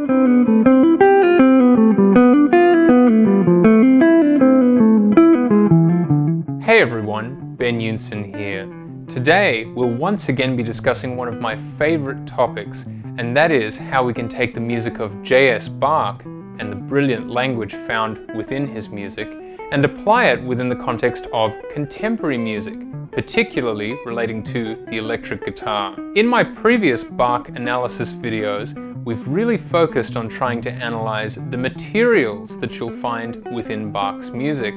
Hey everyone, Ben Yunson here. Today we'll once again be discussing one of my favorite topics, and that is how we can take the music of J.S. Bach and the brilliant language found within his music and apply it within the context of contemporary music, particularly relating to the electric guitar. In my previous Bach analysis videos, we've really focused on trying to analyze the materials that you'll find within Bach's music.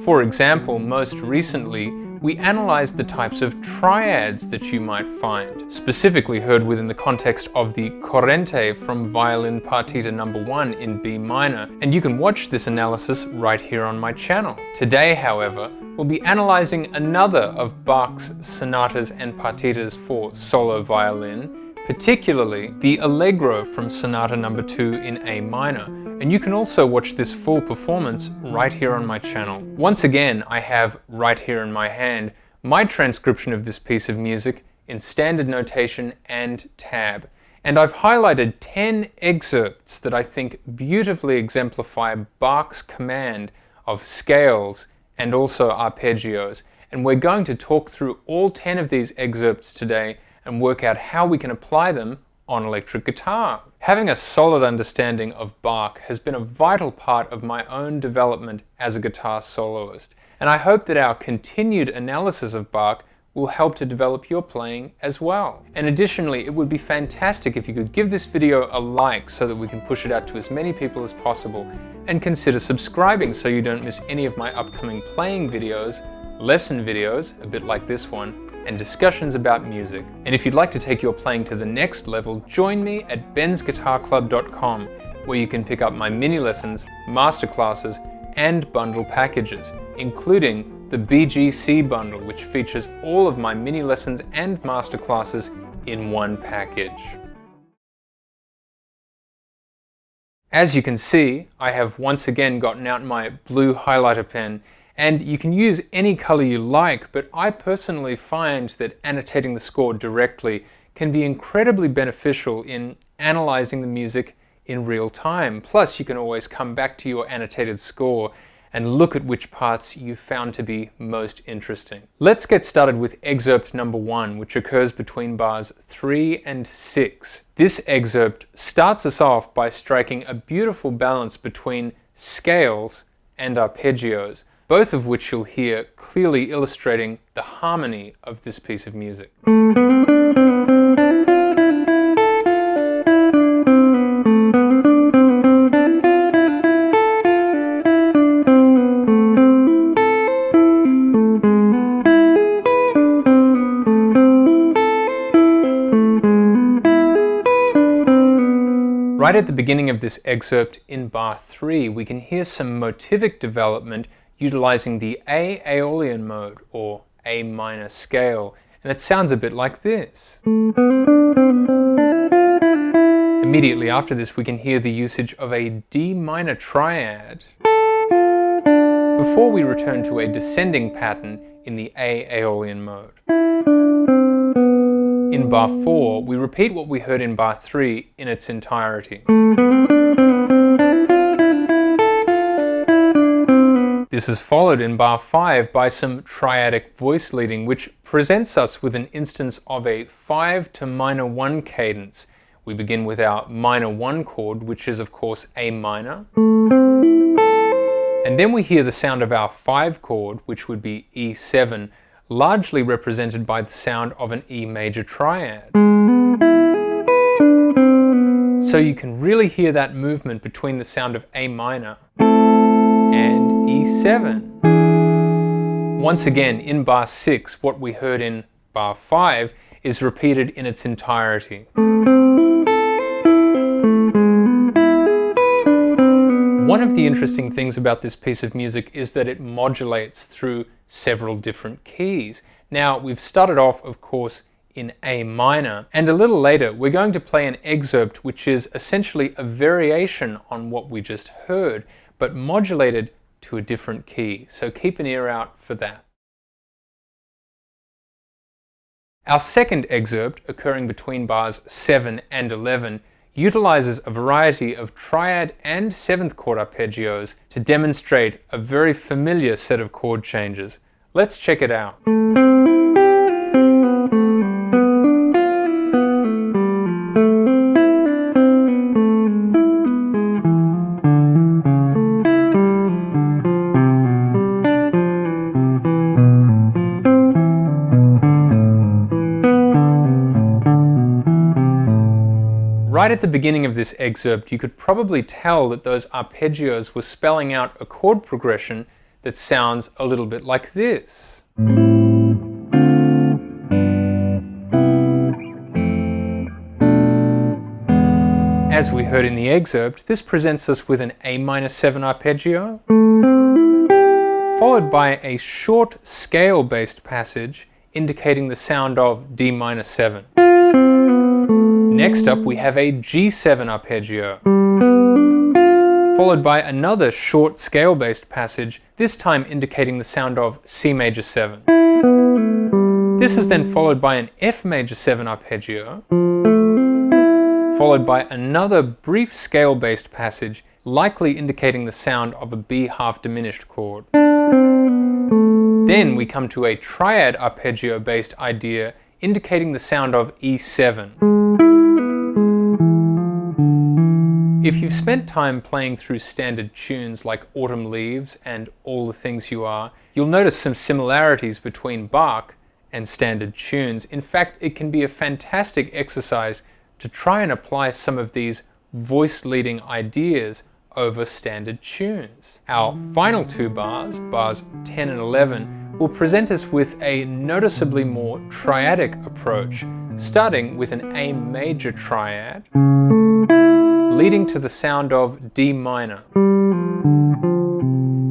For example, most recently, we analyzed the types of triads that you might find, specifically heard within the context of the Corrente from Violin Partita No. 1 in B minor, and you can watch this analysis right here on my channel. Today, however, we'll be analyzing another of Bach's sonatas and partitas for solo violin, particularly the Allegro from Sonata No. 2 in A minor, and you can also watch this full performance right here on my channel. Once again, I have right here in my hand my transcription of this piece of music in standard notation and tab, and I've highlighted 10 excerpts that I think beautifully exemplify Bach's command of scales and also arpeggios, and we're going to talk through all 10 of these excerpts today and work out how we can apply them on electric guitar. Having a solid understanding of Bach has been a vital part of my own development as a guitar soloist, and I hope that our continued analysis of Bach will help to develop your playing as well. And additionally, it would be fantastic if you could give this video a like so that we can push it out to as many people as possible, and consider subscribing so you don't miss any of my upcoming playing videos, lesson videos, a bit like this one, and discussions about music. And if you'd like to take your playing to the next level, join me at bensguitarclub.com, where you can pick up my mini lessons, masterclasses, and bundle packages, including the BGC bundle, which features all of my mini lessons and masterclasses in one package. As you can see, I have once again gotten out my blue highlighter pen, and you can use any color you like, but I personally find that annotating the score directly can be incredibly beneficial in analyzing the music in real time. Plus, you can always come back to your annotated score and look at which parts you found to be most interesting. Let's get started with excerpt number 1, which occurs between bars 3 and 6. This excerpt starts us off by striking a beautiful balance between scales and arpeggios, both of which you'll hear clearly illustrating the harmony of this piece of music. Right at the beginning of this excerpt in bar 3, we can hear some motivic development utilizing the A Aeolian mode, or A minor scale, and it sounds a bit like this. Immediately after this, we can hear the usage of a D minor triad, before we return to a descending pattern in the A Aeolian mode. In bar 4, we repeat what we heard in bar 3 in its entirety. This is followed in bar 5 by some triadic voice leading, which presents us with an instance of a 5 to minor 1 cadence. We begin with our minor 1 chord, which is of course A minor. And then we hear the sound of our 5 chord, which would be E7, largely represented by the sound of an E major triad. So you can really hear that movement between the sound of A minor and E7. Once again, in bar 6, what we heard in bar 5 is repeated in its entirety. One of the interesting things about this piece of music is that it modulates through several different keys. Now, we've started off, of course, in A minor, and a little later we're going to play an excerpt which is essentially a variation on what we just heard, but modulated to a different key, so keep an ear out for that. Our second excerpt, occurring between bars 7 and 11, utilizes a variety of triad and seventh chord arpeggios to demonstrate a very familiar set of chord changes. Let's check it out. Right at the beginning of this excerpt, you could probably tell that those arpeggios were spelling out a chord progression that sounds a little bit like this. As we heard in the excerpt, this presents us with an A minor 7 arpeggio, followed by a short scale-based passage indicating the sound of D minor 7. Next up, we have a G7 arpeggio, followed by another short scale-based passage, this time indicating the sound of C major 7. This is then followed by an F major 7 arpeggio, followed by another brief scale-based passage, likely indicating the sound of a B half diminished chord. Then we come to a triad arpeggio-based idea indicating the sound of E7. If you've spent time playing through standard tunes like Autumn Leaves and All the Things You Are, you'll notice some similarities between Bach and standard tunes. In fact, it can be a fantastic exercise to try and apply some of these voice-leading ideas over standard tunes. Our final two bars, bars 10 and 11, will present us with a noticeably more triadic approach, starting with an A major triad, leading to the sound of D minor.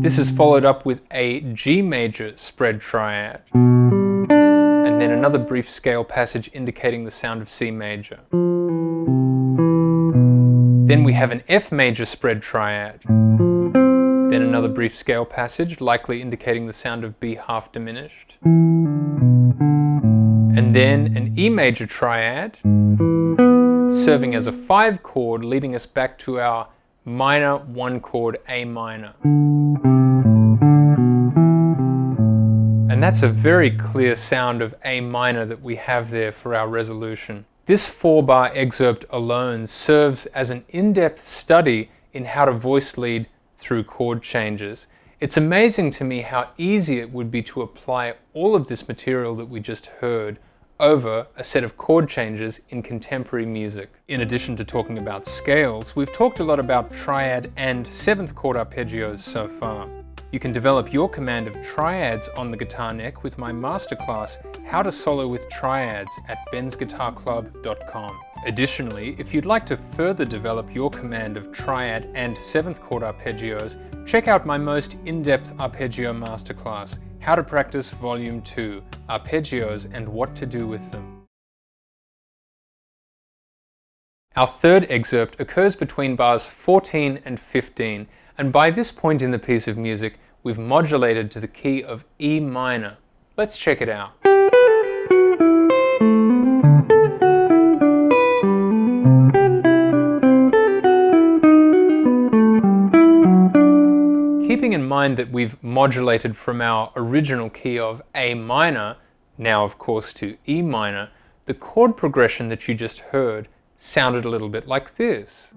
This is followed up with a G major spread triad, and then another brief scale passage indicating the sound of C major. Then we have an F major spread triad, then another brief scale passage, likely indicating the sound of B half diminished, and then an E major triad, serving as a 5 chord, leading us back to our minor 1 chord A minor. And that's a very clear sound of A minor that we have there for our resolution. This 4-bar excerpt alone serves as an in-depth study in how to voice lead through chord changes. It's amazing to me how easy it would be to apply all of this material that we just heard over a set of chord changes in contemporary music. In addition to talking about scales, we've talked a lot about triad and 7th chord arpeggios so far. You can develop your command of triads on the guitar neck with my masterclass, How to Solo with Triads, at bensguitarclub.com. Additionally, if you'd like to further develop your command of triad and 7th chord arpeggios, check out my most in-depth arpeggio masterclass, How to Practice Volume 2, Arpeggios and What to Do with Them. Our third excerpt occurs between bars 14 and 15, and by this point in the piece of music, we've modulated to the key of E minor. Let's check it out. Keeping in mind that we've modulated from our original key of A minor, now of course to E minor, the chord progression that you just heard sounded a little bit like this.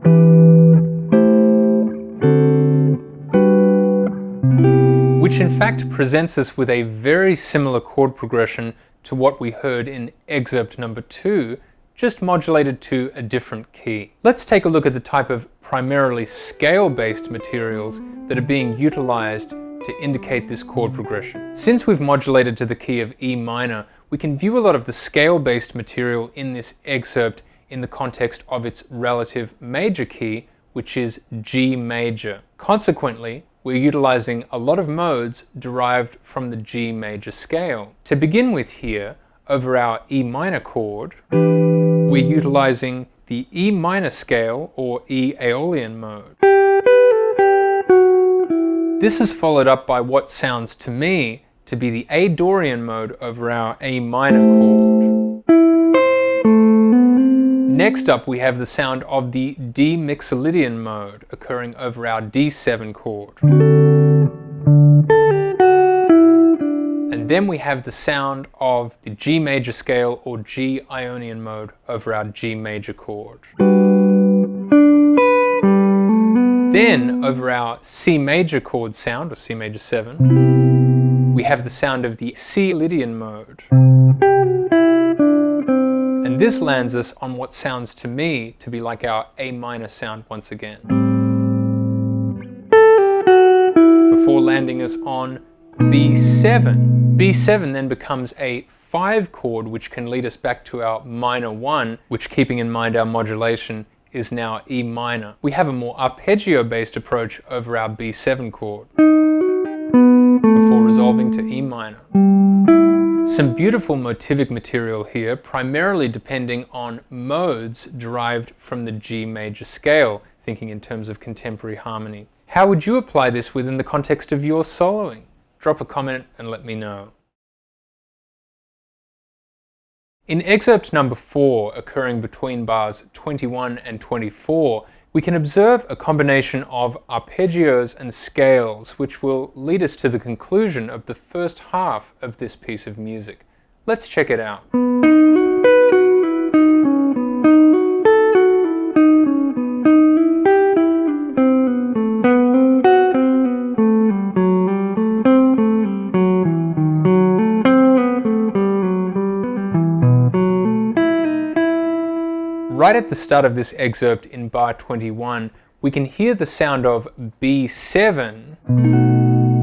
Which in fact presents us with a very similar chord progression to what we heard in excerpt number 2, just modulated to a different key. Let's take a look at the type of primarily scale-based materials that are being utilized to indicate this chord progression. Since we've modulated to the key of E minor, we can view a lot of the scale-based material in this excerpt in the context of its relative major key, which is G major. Consequently, we're utilizing a lot of modes derived from the G major scale. To begin with here, over our E minor chord, we're utilizing the E minor scale or E Aeolian mode. This is followed up by what sounds to me to be the A Dorian mode over our A minor chord. Next up, we have the sound of the D Mixolydian mode occurring over our D7 chord. And then we have the sound of the G major scale or G Ionian mode over our G major chord. Then over our C major chord sound, or C major 7, we have the sound of the C Lydian mode. And this lands us on what sounds to me to be like our A minor sound once again, before landing us on B7. B7 then becomes a 5 chord, which can lead us back to our minor 1, which, keeping in mind our modulation, is now E minor. We have a more arpeggio-based approach over our B7 chord, before resolving to E minor. Some beautiful motivic material here, primarily depending on modes derived from the G major scale, thinking in terms of contemporary harmony. How would you apply this within the context of your soloing? Drop a comment and let me know. In excerpt number 4, occurring between bars 21 and 24, we can observe a combination of arpeggios and scales, which will lead us to the conclusion of the first half of this piece of music. Let's check it out. Right at the start of this excerpt in bar 21, we can hear the sound of B7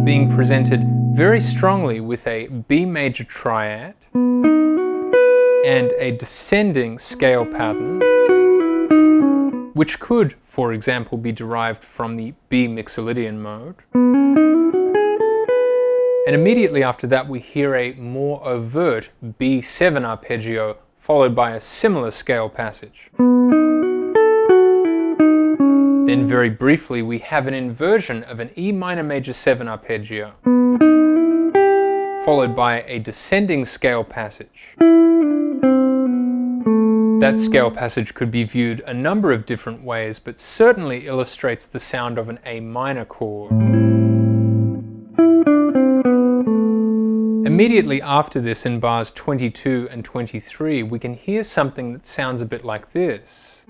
being presented very strongly with a B major triad and a descending scale pattern, which could, for example, be derived from the B Mixolydian mode. And immediately after that, we hear a more overt B7 arpeggio, followed by a similar scale passage. Then very briefly, we have an inversion of an E minor major 7 arpeggio, followed by a descending scale passage. That scale passage could be viewed a number of different ways, but certainly illustrates the sound of an A minor chord. Immediately after this, in bars 22 and 23, we can hear something that sounds a bit like this.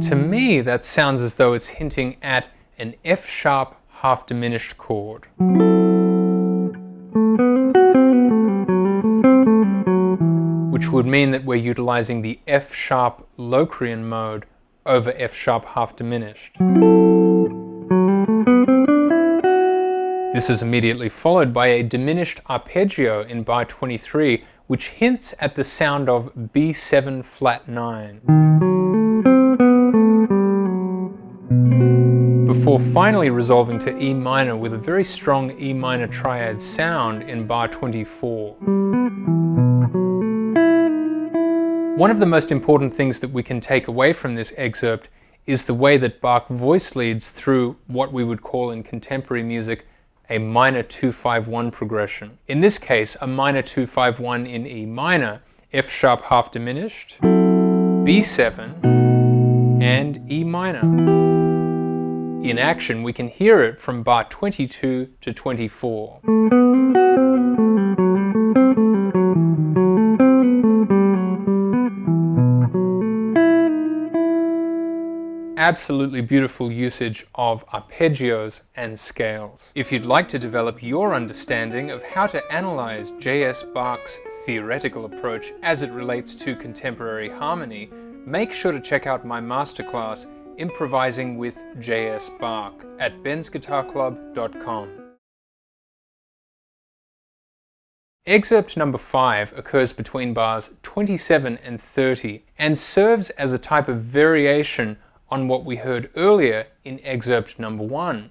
To me, that sounds as though it's hinting at an F sharp half diminished chord. Which would mean that we're utilizing the F sharp Locrian mode over F sharp half diminished. This is immediately followed by a diminished arpeggio in bar 23, which hints at the sound of B7 flat 9. Before finally resolving to E minor with a very strong E minor triad sound in bar 24. One of the most important things that we can take away from this excerpt is the way that Bach voice leads through what we would call in contemporary music a minor 2-5-1 progression. In this case, a minor 2-5-1 in E minor, F sharp half diminished, B7, and E minor. In action, we can hear it from bar 22 to 24. Absolutely beautiful usage of arpeggios and scales. If you'd like to develop your understanding of how to analyze J.S. Bach's theoretical approach as it relates to contemporary harmony, make sure to check out my masterclass, Improvising with J.S. Bach, at bensguitarclub.com. Excerpt number 5 occurs between bars 27 and 30 and serves as a type of variation on what we heard earlier in excerpt number 1.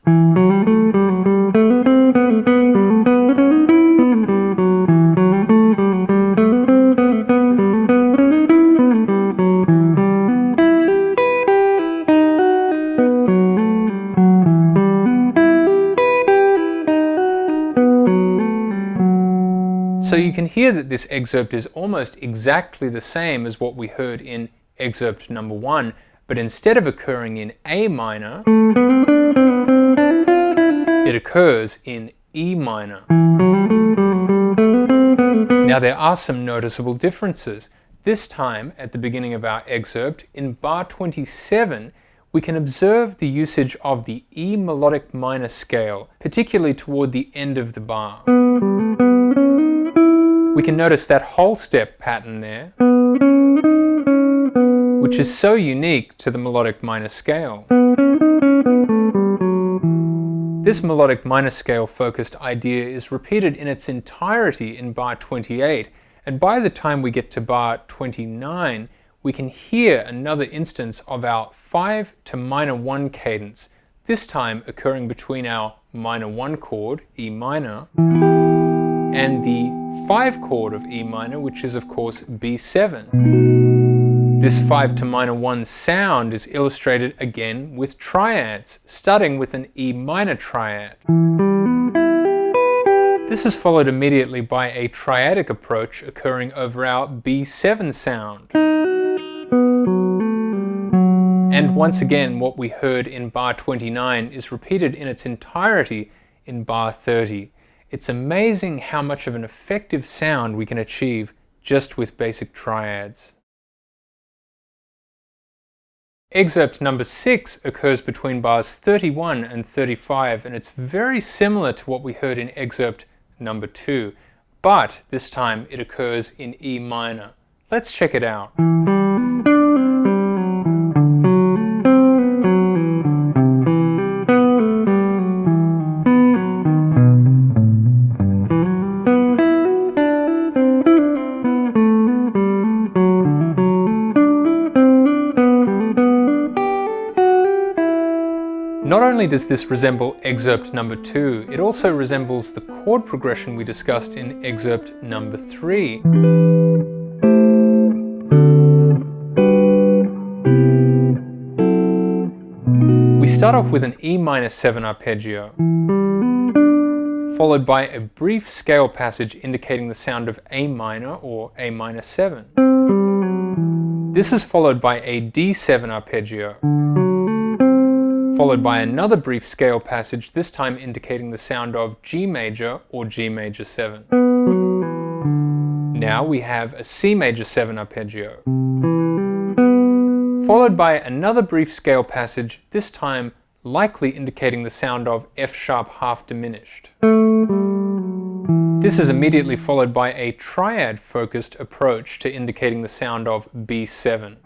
So you can hear that this excerpt is almost exactly the same as what we heard in excerpt number 1, but instead of occurring in A minor, it occurs in E minor. Now there are some noticeable differences. This time, at the beginning of our excerpt, in bar 27, we can observe the usage of the E melodic minor scale, particularly toward the end of the bar. We can notice that whole step pattern there, which is so unique to the melodic minor scale. This melodic minor scale focused idea is repeated in its entirety in bar 28, and by the time we get to bar 29, we can hear another instance of our 5 to minor 1 cadence, this time occurring between our minor 1 chord, E minor, and the 5 chord of E minor, which is of course B7. This 5 to minor 1 sound is illustrated again with triads, starting with an E minor triad. This is followed immediately by a triadic approach occurring over our B7 sound. And once again, what we heard in bar 29 is repeated in its entirety in bar 30. It's amazing how much of an effective sound we can achieve just with basic triads. Excerpt number 6 occurs between bars 31 and 35, and it's very similar to what we heard in excerpt number 2, but this time it occurs in E minor. Let's check it out. Not only does this resemble excerpt number 2, it also resembles the chord progression we discussed in excerpt number 3. We start off with an E minor 7 arpeggio, followed by a brief scale passage indicating the sound of A minor or A minor 7. This is followed by a D7 arpeggio, followed by another brief scale passage, this time indicating the sound of G major or G major 7. Now we have a C major 7 arpeggio, followed by another brief scale passage, this time likely indicating the sound of F sharp half diminished. This is immediately followed by a triad focused approach to indicating the sound of B7.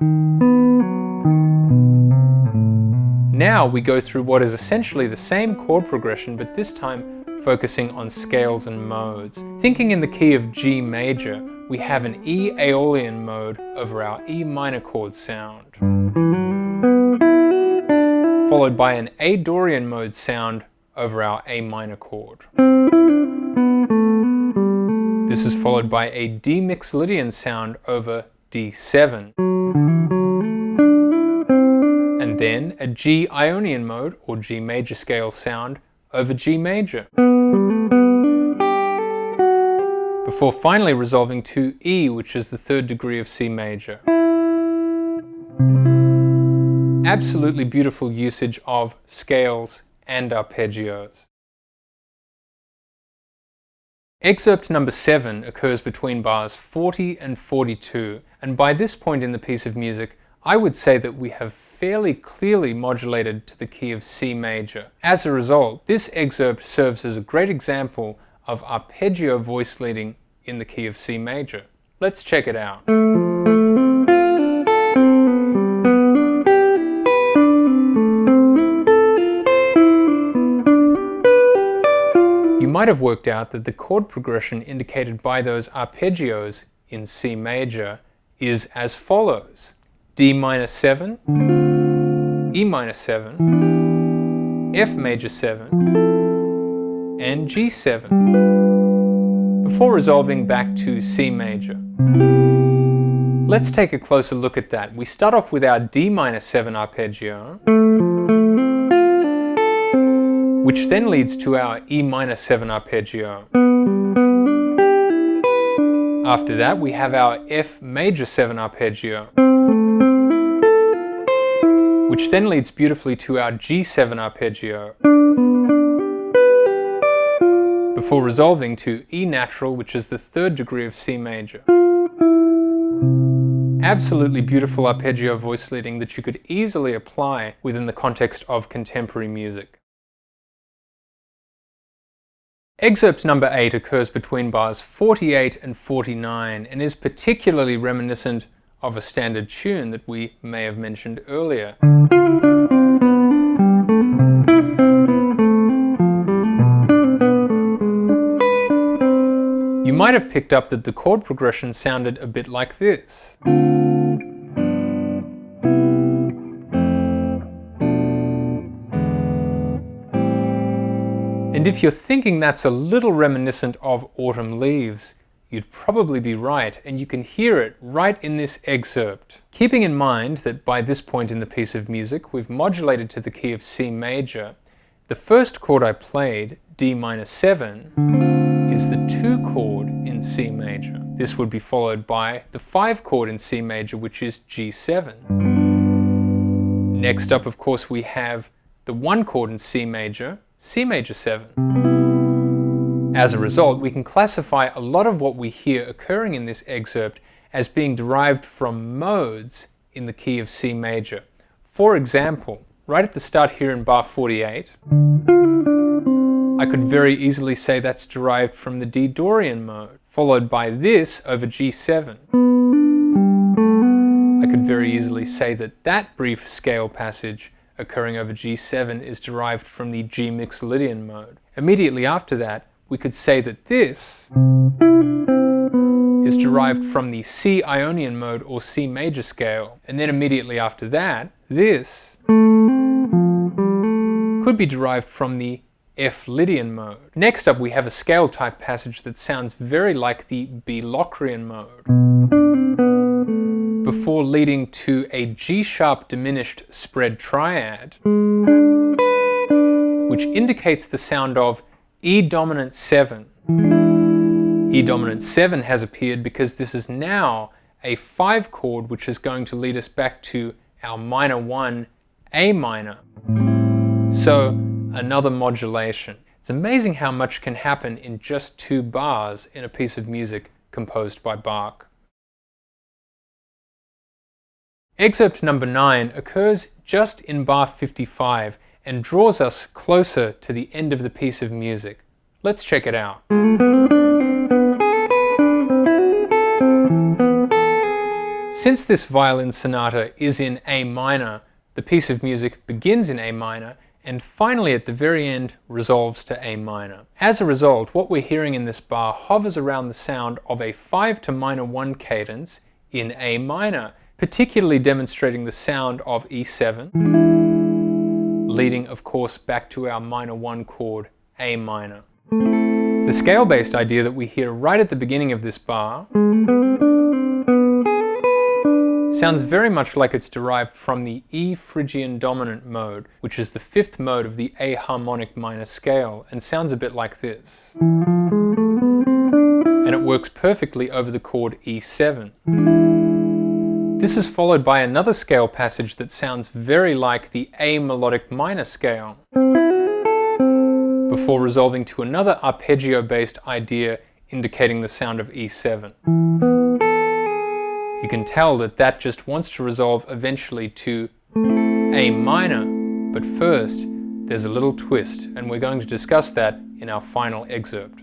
Now we go through what is essentially the same chord progression, but this time focusing on scales and modes. Thinking in the key of G major, we have an E Aeolian mode over our E minor chord sound, followed by an A Dorian mode sound over our A minor chord. This is followed by a D Mixolydian sound over D7. And then a G Ionian mode or G major scale sound over G major, before finally resolving to E, which is the third degree of C major. Absolutely beautiful usage of scales and arpeggios. Excerpt number 7 occurs between bars 40 and 42, and by this point in the piece of music, I would say that we have fairly clearly modulated to the key of C major. As a result, this excerpt serves as a great example of arpeggio voice leading in the key of C major. Let's check it out. You might have worked out that the chord progression indicated by those arpeggios in C major is as follows: D minor 7, E minor 7, F major 7, and G7, before resolving back to C major. Let's take a closer look at that. We start off with our D minor 7 arpeggio, which then leads to our E minor 7 arpeggio, After that, we have our F major 7 arpeggio, which then leads beautifully to our G7 arpeggio, before resolving to E natural, which is the 3rd degree of C major. Absolutely beautiful arpeggio voice leading that you could easily apply within the context of contemporary music. Excerpt number 8 occurs between bars 48 and 49 and is particularly reminiscent of a standard tune that we may have mentioned earlier. You might have picked up that the chord progression sounded a bit like this. And if you're thinking that's a little reminiscent of Autumn Leaves, you'd probably be right, and you can hear it right in this excerpt. Keeping in mind that by this point in the piece of music, we've modulated to the key of C major, the first chord I played, D minor 7, is the 2 chord in C major. This would be followed by the 5 chord in C major, which is G7. Next up, of course, we have the 1 chord in C major 7. As a result, we can classify a lot of what we hear occurring in this excerpt as being derived from modes in the key of C major. For example, right at the start here in bar 48, I could very easily say that's derived from the D Dorian mode, followed by this over G7. I could very easily say that that brief scale passage occurring over G7 is derived from the G Mixolydian mode. Immediately after that, we could say that this is derived from the C Ionian mode or C major scale. And then immediately after that, this could be derived from the F Lydian mode. Next up, we have a scale type passage that sounds very like the B Locrian mode, before leading to a G sharp diminished spread triad, which indicates the sound of E dominant 7. E dominant 7 has appeared because this is now a 5 chord, which is going to lead us back to our minor 1, A minor. So another modulation. It's amazing how much can happen in just 2 bars in a piece of music composed by Bach. Excerpt number 9 occurs just in bar 55 and draws us closer to the end of the piece of music. Let's check it out. Since this violin sonata is in A minor, the piece of music begins in A minor and finally at the very end resolves to A minor. As a result, what we're hearing in this bar hovers around the sound of a 5 to minor 1 cadence in A minor, particularly demonstrating the sound of E7, leading of course back to our minor 1 chord A minor. The scale-based idea that we hear right at the beginning of this bar sounds very much like it's derived from the E Phrygian dominant mode, which is the 5th mode of the A harmonic minor scale, and sounds a bit like this. And it works perfectly over the chord E7. This is followed by another scale passage that sounds very like the A melodic minor scale, before resolving to another arpeggio-based idea indicating the sound of E7. You can tell that that just wants to resolve eventually to A minor, but first there's a little twist, and we're going to discuss that in our final excerpt.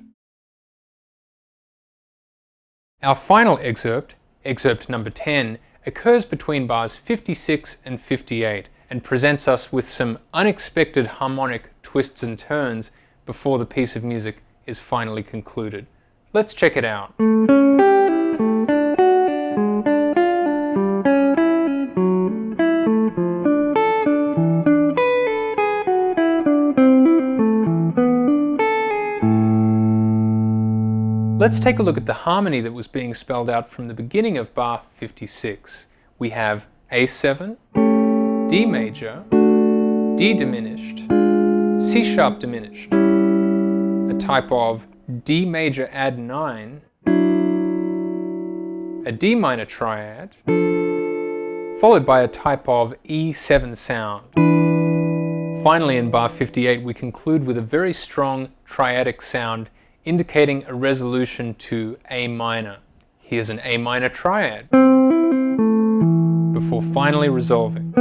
Our final excerpt, excerpt number 10, occurs between bars 56 and 58 and presents us with some unexpected harmonic twists and turns before the piece of music is finally concluded. Let's check it out. Let's take a look at the harmony that was being spelled out from the beginning of bar 56. We have A7, D major, D diminished, C sharp diminished, a type of D major add 9, a D minor triad, followed by a type of E7 sound. Finally, in bar 58, we conclude with a very strong triadic sound indicating a resolution to A minor. Here's an A minor triad, before finally resolving.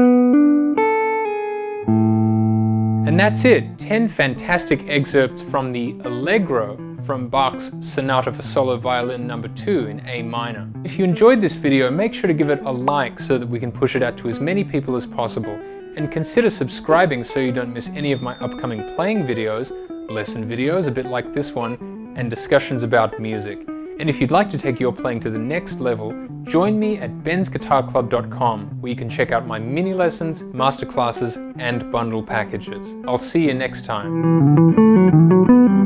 And that's it, 10 fantastic excerpts from the Allegro from Bach's Sonata for Solo Violin No. 2 in A minor. If you enjoyed this video, make sure to give it a like so that we can push it out to as many people as possible, and consider subscribing so you don't miss any of my upcoming playing videos, lesson videos a bit like this one, and discussions about music. And if you'd like to take your playing to the next level, join me at bensguitarclub.com, where you can check out my mini lessons, masterclasses, and bundle packages. I'll see you next time.